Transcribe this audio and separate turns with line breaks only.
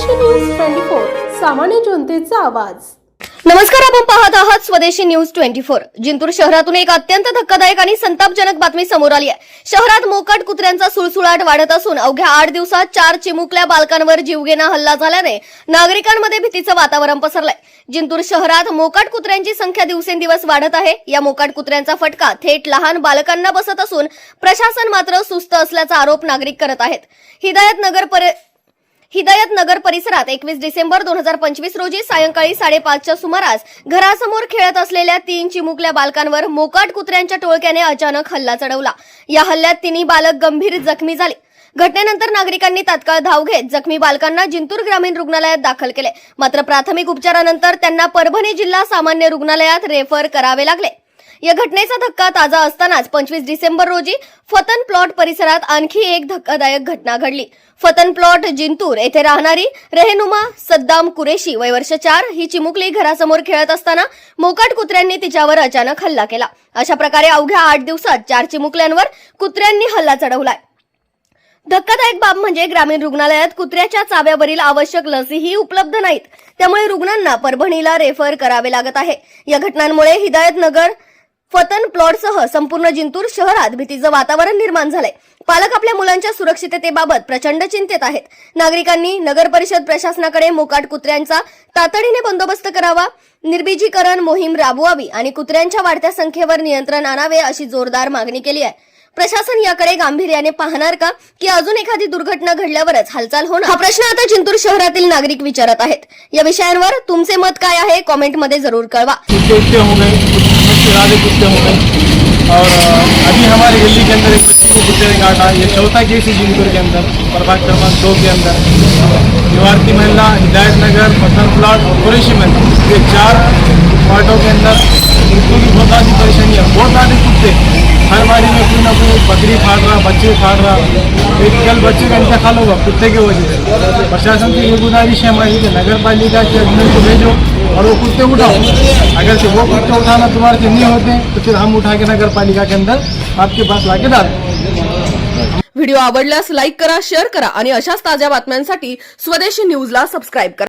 स्वदेशी न्यूज 24 सामान्य जनतेचा आवाज।
नमस्कार, आपण पाहत आहात स्वदेशी न्यूज 24। जिंतूर शहरातून एक अत्यंत धक्कादायक आणि संतापजनक बातमी समोर आली आहे। शहरात मोकाट कुत्र्यांचा सुळसुळाट वाढत असून अवघ्या 8 दिवसात 4 चिमुकल्या बालकांवर जीवघेणा हल्ला झाल्याने नागरिकांमध्ये भीतीचं वातावरण पसरलंय। जिंतूर शहरात मोकाट कुत्र्यांची संख्या दिवसेंदिवस वाढत आहे। या मोकाट कुत्र्यांचा फटका थेट लहान बालकांना बसत असून प्रशासन मात्र सुस्त असल्याचा आरोप नागरिक करत आहेत। हिदायत नगर परिसरात 21 डिसेंबर 2025 रोजी सायंकाळी 5:30च्या सुमारास घरासमोर खेळत असलेल्या 3 चिमुकल्या बालकांवर मोकाट कुत्र्यांच्या टोळक्याने अचानक हल्ला चढवला। या हल्ल्यात 3 बालक गंभीर जखमी झाले। घटनेनंतर नागरिकांनी तात्काळ धाव घेत जखमी बालकांना जिंतूर ग्रामीण रुग्णालयात दाखल केले। मात्र प्राथमिक उपचारानंतर त्यांना परभणी जिल्हा सामान्य रुग्णालयात रेफर करावे लागले। या घटनेचा धक्का ताजा असतानाच 25 डिसेंबर रोजी फतन प्लॉट परिसरात आणखी एक धक्कादायक घटना घडली। फतन प्लॉट जिंतूर येथे राहणारी रेहनुमा सद्दाम कुरेशी वय वर्ष 4 ही चिमुकली घरासमोर खेळत असताना मोकाट कुत्र्यांनी तिच्यावर अचानक हल्ला केला। अशा प्रकारे अवघ्या 8 दिवसात 4 चिमुकल्यांवर कुत्र्यांनी हल्ला चढवलाय। धक्कादायक बाब म्हणजे ग्रामीण रुग्णालयात कुत्र्याच्या चाव्यावरील आवश्यक लसीही उपलब्ध नाहीत, त्यामुळे रुग्णांना परभणीला रेफर करावे लागत आहे। या घटनांमुळे हिदायत नगर फतन प्लॉटसह संपूर्ण जिंतूर शहरात भीतीचं वातावरण निर्माण झालंय। पालक आपल्या मुलांच्या सुरक्षिततेबाबत प्रचंड चिंतेत आहेत। नागरिकांनी नगर परिषद प्रशासनाकडे मोकाट कुत्र्यांचा तातडीने बंदोबस्त करावा, निर्बीजीकरण मोहीम राबवावी आणि कुत्र्यांच्या वाढत्या संख्येवर नियंत्रण आणावे अशी जोरदार मागणी केली आहे। प्रशासन याकडे गांभीर्याने पाहणार का, की अजून एखादी दुर्घटना घडल्यावरच हालचाल होणार? हा प्रश्न आता जिंतूर शहरातील नागरिक विचारत आहेत। या विषयांवर तुमचे मत काय आहे कमेंटमध्ये जरूर कळवा।
और अभी हमारे गली के अंदर एक बच्चे को कुत्ते ने काटा। ये चौथा केस है जिंतूर के अंदर, प्रभाग क्रमांक 2 के अंदर। निवारती महिला, हिदायत नगर, फतन प्लॉट और कुरेशी में, ये 4 वार्डों के अंदर जिंतूर की बहुत सारी परेशानियाँ, बहुत सारे कुत्ते हर बारी में कोई ना कोई बकरी फाड़ रहा, बच्चे फाड़ रहा। एक कल बच्चे का इंतकाल होगा कुत्ते की वजह से। प्रशासन की ये गुजारिश है हमारी कि नगर पालिका के अधिकारी को भेजो और वो कुत्ते उठाओ। अगर से वो कुत्ते उठाना तुम्हारे से नहीं होते तो फिर हम उठा के नगर पालिका के अंदर आपके पास लाके डाल।
व्हिडिओ आवडल्यास लाईक करा, शेअर करा आणि अशाच ताज्या बातम्यांसाठी स्वदेशी न्यूजला सबस्क्राइब करा।